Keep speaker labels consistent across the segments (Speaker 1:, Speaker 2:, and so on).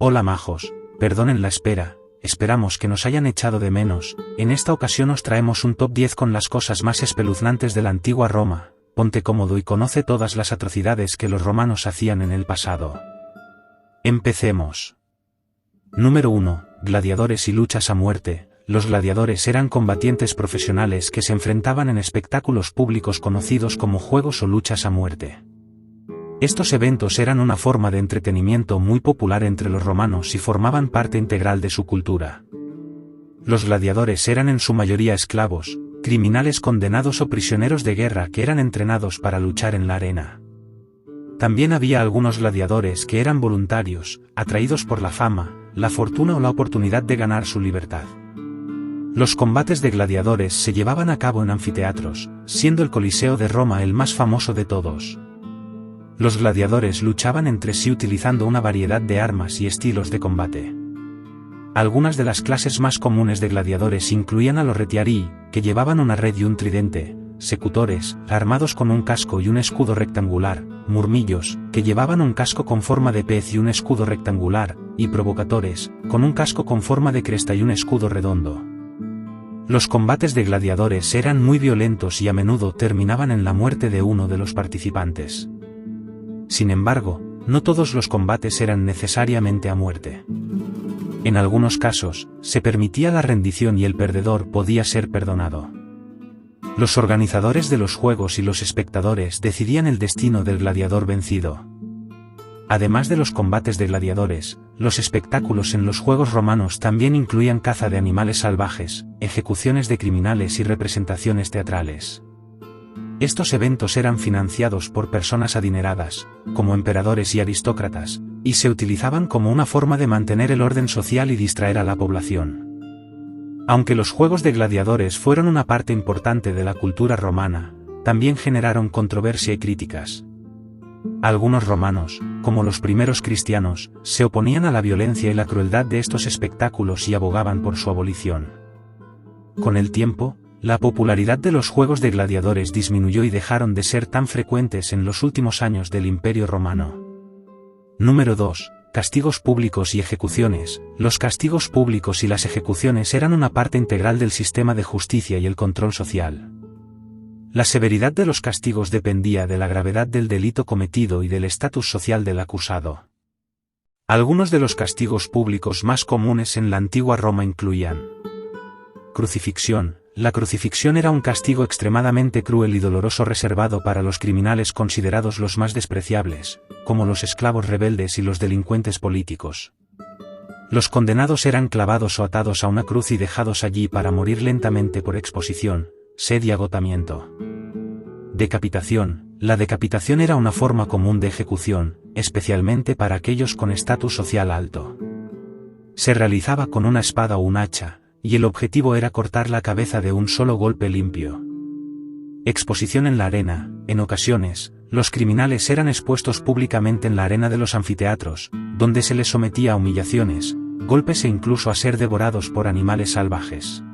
Speaker 1: Hola majos, perdonen la espera, esperamos que nos hayan echado de menos. En esta ocasión os traemos un top 10 con las cosas más espeluznantes de la antigua Roma. Ponte cómodo y conoce todas las atrocidades que los romanos hacían en el pasado. Empecemos. Número 1. Gladiadores y luchas a muerte. Los gladiadores eran combatientes profesionales que se enfrentaban en espectáculos públicos conocidos como juegos o luchas a muerte. Estos eventos eran una forma de entretenimiento muy popular entre los romanos y formaban parte integral de su cultura. Los gladiadores eran en su mayoría esclavos, criminales condenados o prisioneros de guerra que eran entrenados para luchar en la arena. También había algunos gladiadores que eran voluntarios, atraídos por la fama, la fortuna o la oportunidad de ganar su libertad. Los combates de gladiadores se llevaban a cabo en anfiteatros, siendo el Coliseo de Roma el más famoso de todos. Los gladiadores luchaban entre sí utilizando una variedad de armas y estilos de combate. Algunas de las clases más comunes de gladiadores incluían a los retiarii, que llevaban una red y un tridente, secutores, armados con un casco y un escudo rectangular, murmillos, que llevaban un casco con forma de pez y un escudo rectangular, y provocatores, con un casco con forma de cresta y un escudo redondo. Los combates de gladiadores eran muy violentos y a menudo terminaban en la muerte de uno de los participantes. Sin embargo, no todos los combates eran necesariamente a muerte. En algunos casos, se permitía la rendición y el perdedor podía ser perdonado. Los organizadores de los juegos y los espectadores decidían el destino del gladiador vencido. Además de los combates de gladiadores, los espectáculos en los juegos romanos también incluían caza de animales salvajes, ejecuciones de criminales y representaciones teatrales. Estos eventos eran financiados por personas adineradas, como emperadores y aristócratas, y se utilizaban como una forma de mantener el orden social y distraer a la población. Aunque los juegos de gladiadores fueron una parte importante de la cultura romana, también generaron controversia y críticas. Algunos romanos, como los primeros cristianos, se oponían a la violencia y la crueldad de estos espectáculos y abogaban por su abolición. Con el tiempo, la popularidad de los juegos de gladiadores disminuyó y dejaron de ser tan frecuentes en los últimos años del Imperio Romano. Número 2. Castigos públicos y ejecuciones. Los castigos públicos y las ejecuciones eran una parte integral del sistema de justicia y el control social. La severidad de los castigos dependía de la gravedad del delito cometido y del estatus social del acusado. Algunos de los castigos públicos más comunes en la antigua Roma incluían: crucifixión. La crucifixión era un castigo extremadamente cruel y doloroso reservado para los criminales considerados los más despreciables, como los esclavos rebeldes y los delincuentes políticos. Los condenados eran clavados o atados a una cruz y dejados allí para morir lentamente por exposición, sed y agotamiento. Decapitación. La decapitación era una forma común de ejecución, especialmente para aquellos con estatus social alto. Se realizaba con una espada o un hacha, y el objetivo era cortar la cabeza de un solo golpe limpio. Exposición en la arena. En ocasiones, los criminales eran expuestos públicamente en la arena de los anfiteatros, donde se les sometía a humillaciones, golpes e incluso a ser devorados por animales salvajes.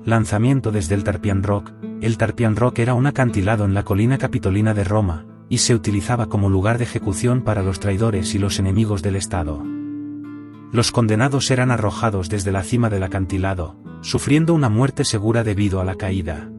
Speaker 1: Lanzamiento desde el Tarpeian Rock. El Tarpeian Rock era un acantilado en la colina capitolina de Roma, y se utilizaba como lugar de ejecución para los traidores y los enemigos del Estado. Los condenados eran arrojados desde la cima del acantilado, sufriendo una muerte segura debido a la caída.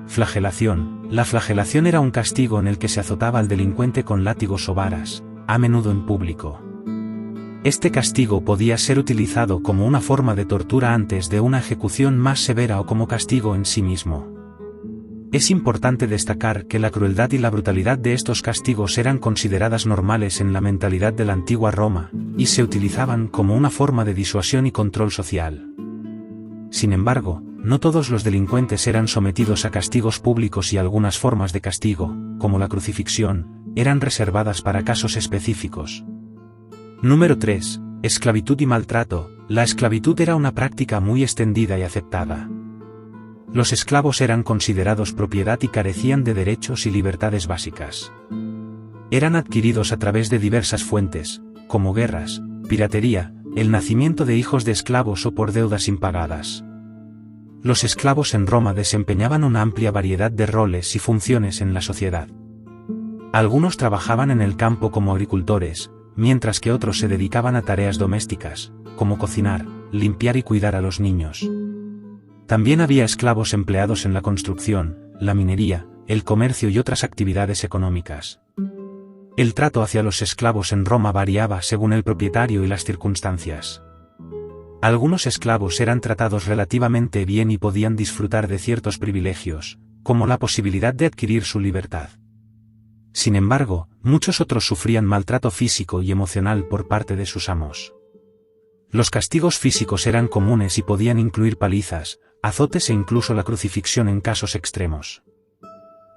Speaker 1: Flagelación. La flagelación era un castigo en el que se azotaba al delincuente con látigos o varas, a menudo en público. Este castigo podía ser utilizado como una forma de tortura antes de una ejecución más severa o como castigo en sí mismo. Es importante destacar que la crueldad y la brutalidad de estos castigos eran consideradas normales en la mentalidad de la antigua Roma, y se utilizaban como una forma de disuasión y control social. Sin embargo, no todos los delincuentes eran sometidos a castigos públicos y algunas formas de castigo, como la crucifixión, eran reservadas para casos específicos. Número 3. Esclavitud y maltrato. La esclavitud era una práctica muy extendida y aceptada. Los esclavos eran considerados propiedad y carecían de derechos y libertades básicas. Eran adquiridos a través de diversas fuentes, como guerras, piratería, el nacimiento de hijos de esclavos o por deudas impagadas. Los esclavos en Roma desempeñaban una amplia variedad de roles y funciones en la sociedad. Algunos trabajaban en el campo como agricultores, mientras que otros se dedicaban a tareas domésticas, como cocinar, limpiar y cuidar a los niños. También había esclavos empleados en la construcción, la minería, el comercio y otras actividades económicas. El trato hacia los esclavos en Roma variaba según el propietario y las circunstancias. Algunos esclavos eran tratados relativamente bien y podían disfrutar de ciertos privilegios, como la posibilidad de adquirir su libertad. Sin embargo, muchos otros sufrían maltrato físico y emocional por parte de sus amos. Los castigos físicos eran comunes y podían incluir palizas, azotes e incluso la crucifixión en casos extremos.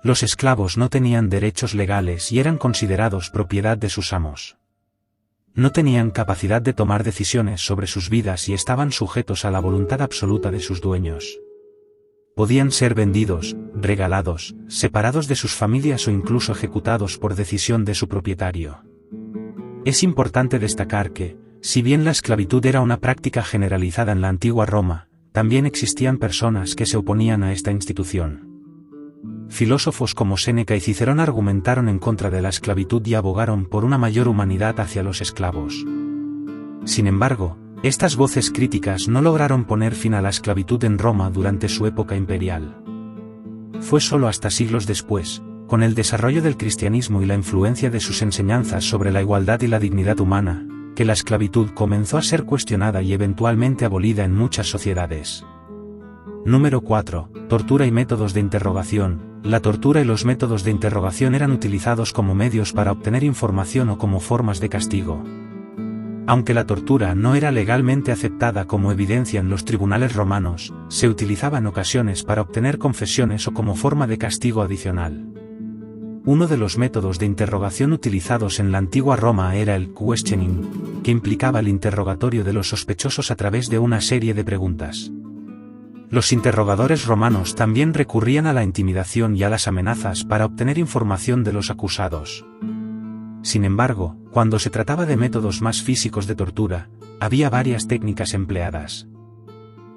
Speaker 1: Los esclavos no tenían derechos legales y eran considerados propiedad de sus amos. No tenían capacidad de tomar decisiones sobre sus vidas y estaban sujetos a la voluntad absoluta de sus dueños. Podían ser vendidos, regalados, separados de sus familias o incluso ejecutados por decisión de su propietario. Es importante destacar que, si bien la esclavitud era una práctica generalizada en la antigua Roma, también existían personas que se oponían a esta institución. Filósofos como Séneca y Cicerón argumentaron en contra de la esclavitud y abogaron por una mayor humanidad hacia los esclavos. Sin embargo, estas voces críticas no lograron poner fin a la esclavitud en Roma durante su época imperial. Fue solo hasta siglos después, con el desarrollo del cristianismo y la influencia de sus enseñanzas sobre la igualdad y la dignidad humana, que la esclavitud comenzó a ser cuestionada y eventualmente abolida en muchas sociedades. Número 4. Tortura y métodos de interrogación. La tortura y los métodos de interrogación eran utilizados como medios para obtener información o como formas de castigo. Aunque la tortura no era legalmente aceptada como evidencia en los tribunales romanos, se utilizaba en ocasiones para obtener confesiones o como forma de castigo adicional. Uno de los métodos de interrogación utilizados en la antigua Roma era el questioning, que implicaba el interrogatorio de los sospechosos a través de una serie de preguntas. Los interrogadores romanos también recurrían a la intimidación y a las amenazas para obtener información de los acusados. Sin embargo, cuando se trataba de métodos más físicos de tortura, había varias técnicas empleadas.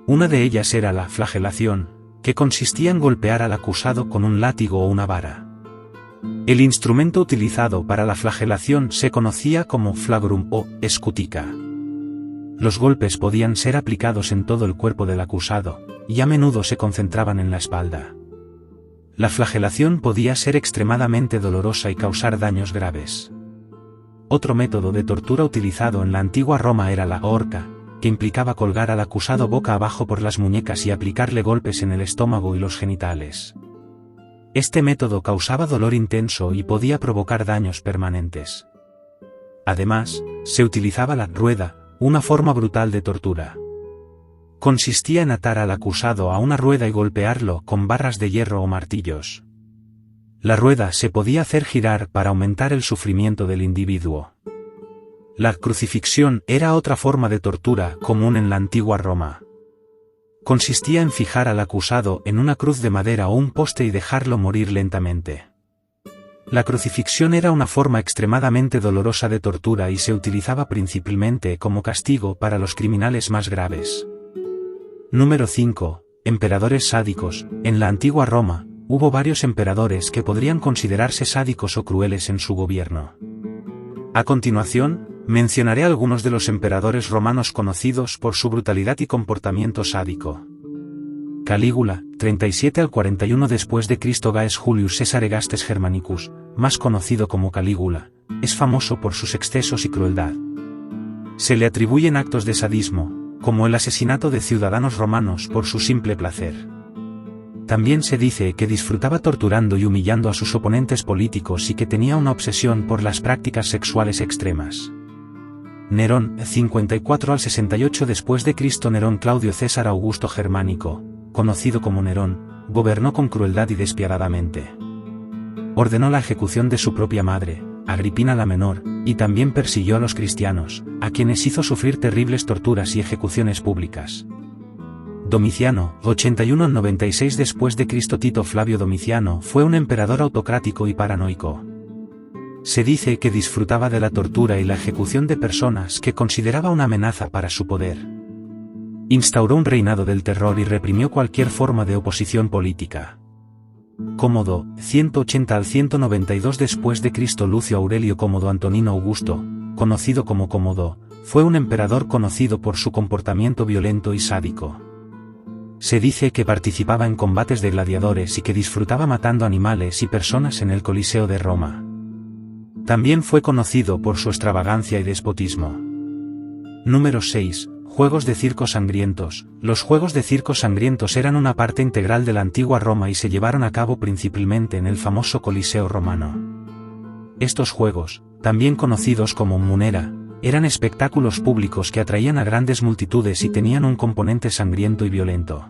Speaker 1: Una de ellas era la flagelación, que consistía en golpear al acusado con un látigo o una vara. El instrumento utilizado para la flagelación se conocía como flagrum o escutica. Los golpes podían ser aplicados en todo el cuerpo del acusado, y a menudo se concentraban en la espalda. La flagelación podía ser extremadamente dolorosa y causar daños graves. Otro método de tortura utilizado en la antigua Roma era la horca, que implicaba colgar al acusado boca abajo por las muñecas y aplicarle golpes en el estómago y los genitales. Este método causaba dolor intenso y podía provocar daños permanentes. Además, se utilizaba la rueda, una forma brutal de tortura. Consistía en atar al acusado a una rueda y golpearlo con barras de hierro o martillos. La rueda se podía hacer girar para aumentar el sufrimiento del individuo. La crucifixión era otra forma de tortura común en la antigua Roma. Consistía en fijar al acusado en una cruz de madera o un poste y dejarlo morir lentamente. La crucifixión era una forma extremadamente dolorosa de tortura y se utilizaba principalmente como castigo para los criminales más graves. Número 5. Emperadores sádicos. En la antigua Roma, hubo varios emperadores que podrían considerarse sádicos o crueles en su gobierno. A continuación, mencionaré algunos de los emperadores romanos conocidos por su brutalidad y comportamiento sádico. Calígula, 37 al 41 después de Cristo. Gaius Julius Caesar Augustus Germanicus, más conocido como Calígula, es famoso por sus excesos y crueldad. Se le atribuyen actos de sadismo, como el asesinato de ciudadanos romanos por su simple placer. También se dice que disfrutaba torturando y humillando a sus oponentes políticos y que tenía una obsesión por las prácticas sexuales extremas. Nerón, 54 al 68 después de Cristo. Nerón Claudio César Augusto Germánico, conocido como Nerón, gobernó con crueldad y despiadadamente. Ordenó la ejecución de su propia madre, Agripina la Menor, y también persiguió a los cristianos, a quienes hizo sufrir terribles torturas y ejecuciones públicas. Domiciano, 81 al 96 después de Cristo. Tito Flavio Domiciano fue un emperador autocrático y paranoico. Se dice que disfrutaba de la tortura y la ejecución de personas que consideraba una amenaza para su poder. Instauró un reinado del terror y reprimió cualquier forma de oposición política. Cómodo, 180 al 192 después de Cristo. Lucio Aurelio Cómodo Antonino Augusto, conocido como Cómodo, fue un emperador conocido por su comportamiento violento y sádico. Se dice que participaba en combates de gladiadores y que disfrutaba matando animales y personas en el Coliseo de Roma. También fue conocido por su extravagancia y despotismo. Número 6. Juegos de circo sangrientos. Los juegos de circo sangrientos eran una parte integral de la antigua Roma y se llevaron a cabo principalmente en el famoso Coliseo romano. Estos juegos, también conocidos como munera, eran espectáculos públicos que atraían a grandes multitudes y tenían un componente sangriento y violento.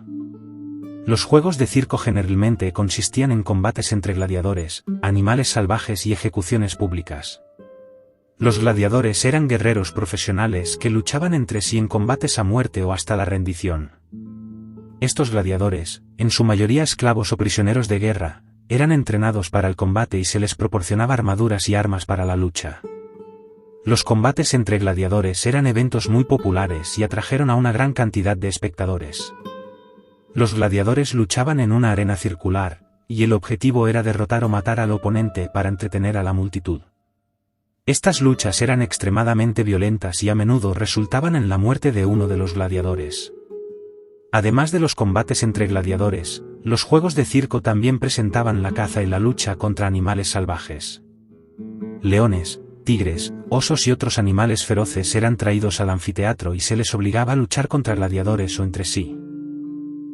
Speaker 1: Los juegos de circo generalmente consistían en combates entre gladiadores, animales salvajes y ejecuciones públicas. Los gladiadores eran guerreros profesionales que luchaban entre sí en combates a muerte o hasta la rendición. Estos gladiadores, en su mayoría esclavos o prisioneros de guerra, eran entrenados para el combate y se les proporcionaba armaduras y armas para la lucha. Los combates entre gladiadores eran eventos muy populares y atrajeron a una gran cantidad de espectadores. Los gladiadores luchaban en una arena circular, y el objetivo era derrotar o matar al oponente para entretener a la multitud. Estas luchas eran extremadamente violentas y a menudo resultaban en la muerte de uno de los gladiadores. Además de los combates entre gladiadores, los juegos de circo también presentaban la caza y la lucha contra animales salvajes. Leones, tigres, osos y otros animales feroces eran traídos al anfiteatro y se les obligaba a luchar contra gladiadores o entre sí.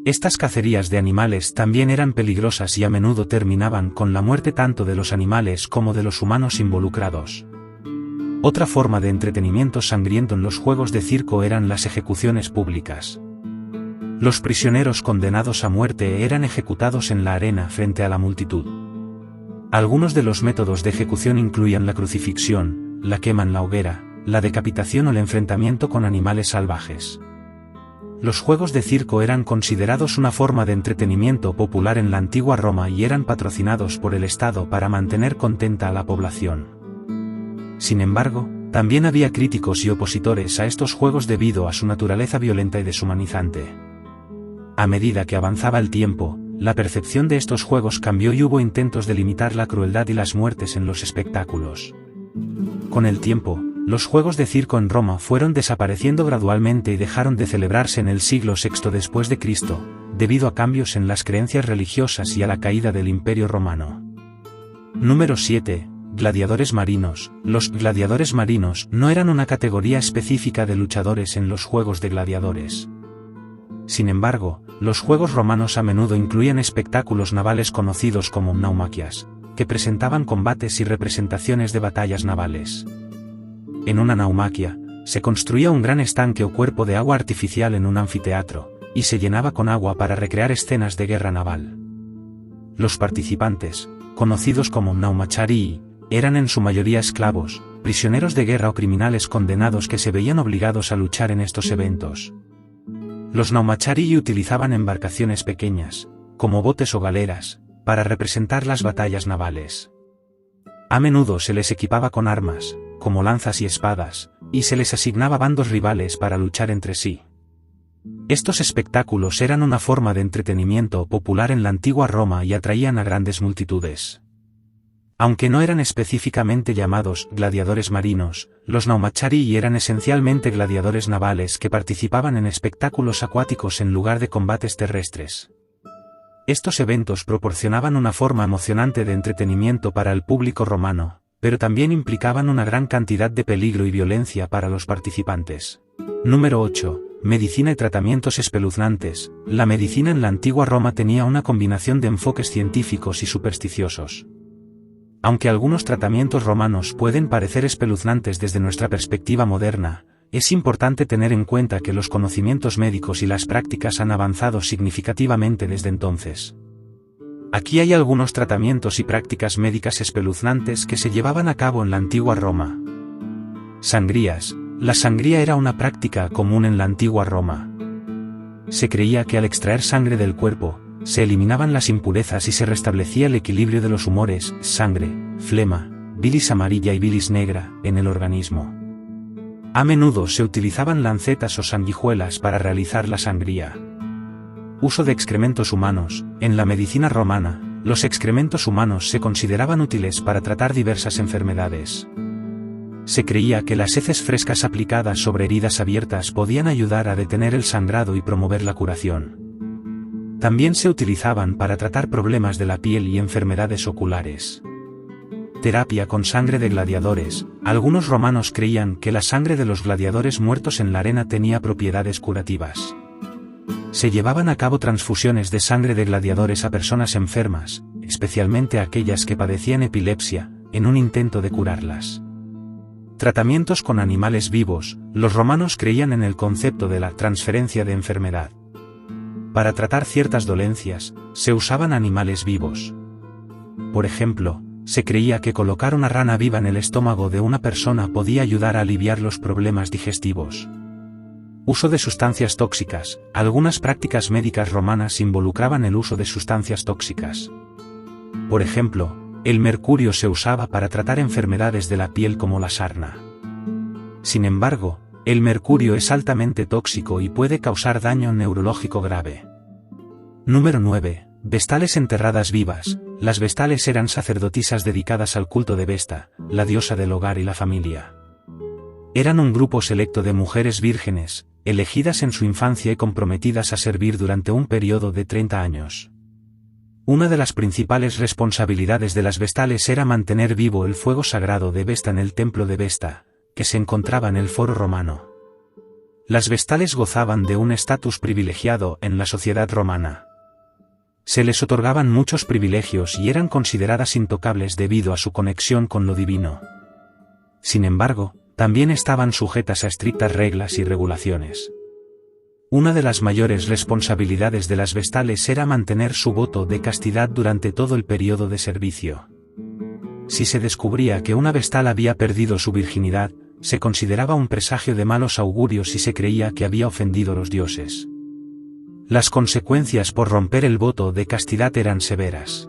Speaker 1: Estas cacerías de animales también eran peligrosas y a menudo terminaban con la muerte tanto de los animales como de los humanos involucrados. Otra forma de entretenimiento sangriento en los juegos de circo eran las ejecuciones públicas. Los prisioneros condenados a muerte eran ejecutados en la arena frente a la multitud. Algunos de los métodos de ejecución incluían la crucifixión, la quema en la hoguera, la decapitación o el enfrentamiento con animales salvajes. Los juegos de circo eran considerados una forma de entretenimiento popular en la antigua Roma y eran patrocinados por el Estado para mantener contenta a la población. Sin embargo, también había críticos y opositores a estos juegos debido a su naturaleza violenta y deshumanizante. A medida que avanzaba el tiempo, la percepción de estos juegos cambió y hubo intentos de limitar la crueldad y las muertes en los espectáculos. Con el tiempo, los juegos de circo en Roma fueron desapareciendo gradualmente y dejaron de celebrarse en el siglo VI después de Cristo, debido a cambios en las creencias religiosas y a la caída del Imperio Romano. Número 7. Gladiadores marinos. Los gladiadores marinos no eran una categoría específica de luchadores en los juegos de gladiadores. Sin embargo, los juegos romanos a menudo incluían espectáculos navales conocidos como naumaquias, que presentaban combates y representaciones de batallas navales. En una naumaquia, se construía un gran estanque o cuerpo de agua artificial en un anfiteatro, y se llenaba con agua para recrear escenas de guerra naval. Los participantes, conocidos como naumacharii, eran en su mayoría esclavos, prisioneros de guerra o criminales condenados que se veían obligados a luchar en estos eventos. Los naumacharii utilizaban embarcaciones pequeñas, como botes o galeras, para representar las batallas navales. A menudo se les equipaba con armas, como lanzas y espadas, y se les asignaba bandos rivales para luchar entre sí. Estos espectáculos eran una forma de entretenimiento popular en la antigua Roma y atraían a grandes multitudes. Aunque no eran específicamente llamados gladiadores marinos, los naumacharii eran esencialmente gladiadores navales que participaban en espectáculos acuáticos en lugar de combates terrestres. Estos eventos proporcionaban una forma emocionante de entretenimiento para el público romano, pero también implicaban una gran cantidad de peligro y violencia para los participantes. Número 8. Medicina y tratamientos espeluznantes. La medicina en la antigua Roma tenía una combinación de enfoques científicos y supersticiosos. Aunque algunos tratamientos romanos pueden parecer espeluznantes desde nuestra perspectiva moderna, es importante tener en cuenta que los conocimientos médicos y las prácticas han avanzado significativamente desde entonces. Aquí hay algunos tratamientos y prácticas médicas espeluznantes que se llevaban a cabo en la antigua Roma. Sangrías. La sangría era una práctica común en la antigua Roma. Se creía que al extraer sangre del cuerpo, se eliminaban las impurezas y se restablecía el equilibrio de los humores, sangre, flema, bilis amarilla y bilis negra, en el organismo. A menudo se utilizaban lancetas o sanguijuelas para realizar la sangría. Uso de excrementos humanos. En la medicina romana, los excrementos humanos se consideraban útiles para tratar diversas enfermedades. Se creía que las heces frescas aplicadas sobre heridas abiertas podían ayudar a detener el sangrado y promover la curación. También se utilizaban para tratar problemas de la piel y enfermedades oculares. Terapia con sangre de gladiadores. Algunos romanos creían que la sangre de los gladiadores muertos en la arena tenía propiedades curativas. Se llevaban a cabo transfusiones de sangre de gladiadores a personas enfermas, especialmente a aquellas que padecían epilepsia, en un intento de curarlas. Tratamientos con animales vivos. Los romanos creían en el concepto de la transferencia de enfermedad. Para tratar ciertas dolencias, se usaban animales vivos. Por ejemplo, se creía que colocar una rana viva en el estómago de una persona podía ayudar a aliviar los problemas digestivos. Uso de sustancias tóxicas. Algunas prácticas médicas romanas involucraban el uso de sustancias tóxicas. Por ejemplo, el mercurio se usaba para tratar enfermedades de la piel como la sarna. Sin embargo, el mercurio es altamente tóxico y puede causar daño neurológico grave. Número 9. Vestales enterradas vivas. Las vestales eran sacerdotisas dedicadas al culto de Vesta, la diosa del hogar y la familia. Eran un grupo selecto de mujeres vírgenes, elegidas en su infancia y comprometidas a servir durante un periodo de 30 años. Una de las principales responsabilidades de las vestales era mantener vivo el fuego sagrado de Vesta en el templo de Vesta, que se encontraba en el Foro Romano. Las vestales gozaban de un estatus privilegiado en la sociedad romana. Se les otorgaban muchos privilegios y eran consideradas intocables debido a su conexión con lo divino. Sin embargo, también estaban sujetas a estrictas reglas y regulaciones. Una de las mayores responsabilidades de las vestales era mantener su voto de castidad durante todo el periodo de servicio. Si se descubría que una vestal había perdido su virginidad, se consideraba un presagio de malos augurios y se creía que había ofendido a los dioses. Las consecuencias por romper el voto de castidad eran severas.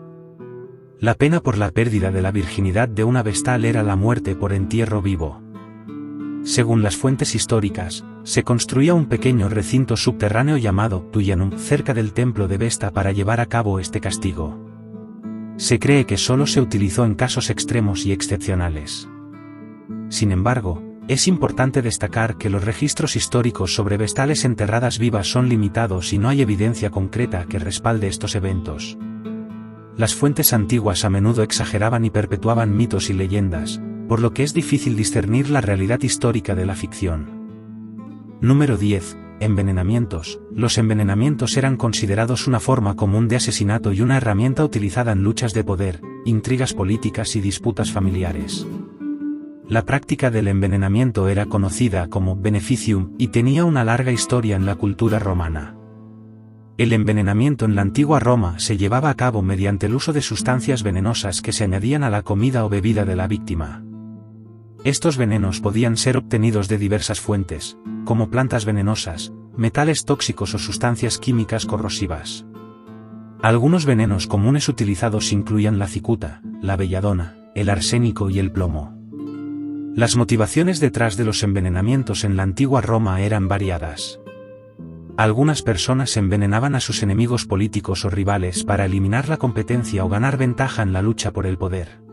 Speaker 1: La pena por la pérdida de la virginidad de una vestal era la muerte por entierro vivo. Según las fuentes históricas, se construía un pequeño recinto subterráneo llamado Tuianum cerca del templo de Vesta para llevar a cabo este castigo. Se cree que solo se utilizó en casos extremos y excepcionales. Sin embargo, es importante destacar que los registros históricos sobre vestales enterradas vivas son limitados y no hay evidencia concreta que respalde estos eventos. Las fuentes antiguas a menudo exageraban y perpetuaban mitos y leyendas, por lo que es difícil discernir la realidad histórica de la ficción. Número 10. Envenenamientos. Los envenenamientos eran considerados una forma común de asesinato y una herramienta utilizada en luchas de poder, intrigas políticas y disputas familiares. La práctica del envenenamiento era conocida como beneficium y tenía una larga historia en la cultura romana. El envenenamiento en la antigua Roma se llevaba a cabo mediante el uso de sustancias venenosas que se añadían a la comida o bebida de la víctima. Estos venenos podían ser obtenidos de diversas fuentes, como plantas venenosas, metales tóxicos o sustancias químicas corrosivas. Algunos venenos comunes utilizados incluían la cicuta, la belladona, el arsénico y el plomo. Las motivaciones detrás de los envenenamientos en la antigua Roma eran variadas. Algunas personas envenenaban a sus enemigos políticos o rivales para eliminar la competencia o ganar ventaja en la lucha por el poder.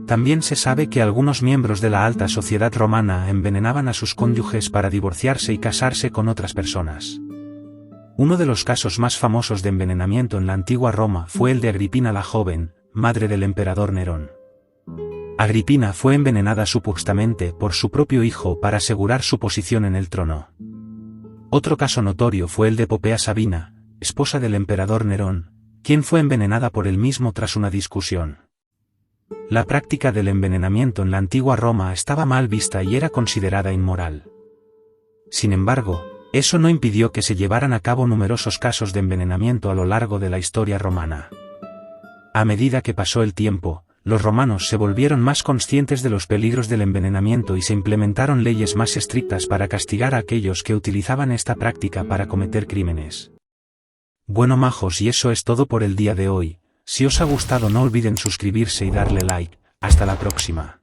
Speaker 1: También se sabe que algunos miembros de la alta sociedad romana envenenaban a sus cónyuges para divorciarse y casarse con otras personas. Uno de los casos más famosos de envenenamiento en la antigua Roma fue el de Agripina la joven, madre del emperador Nerón. Agripina fue envenenada supuestamente por su propio hijo para asegurar su posición en el trono. Otro caso notorio fue el de Popea Sabina, esposa del emperador Nerón, quien fue envenenada por él mismo tras una discusión. La práctica del envenenamiento en la antigua Roma estaba mal vista y era considerada inmoral. Sin embargo, eso no impidió que se llevaran a cabo numerosos casos de envenenamiento a lo largo de la historia romana. A medida que pasó el tiempo, los romanos se volvieron más conscientes de los peligros del envenenamiento y se implementaron leyes más estrictas para castigar a aquellos que utilizaban esta práctica para cometer crímenes. Bueno majos, y eso es todo por el día de hoy. Si os ha gustado no olviden suscribirse y darle like. Hasta la próxima.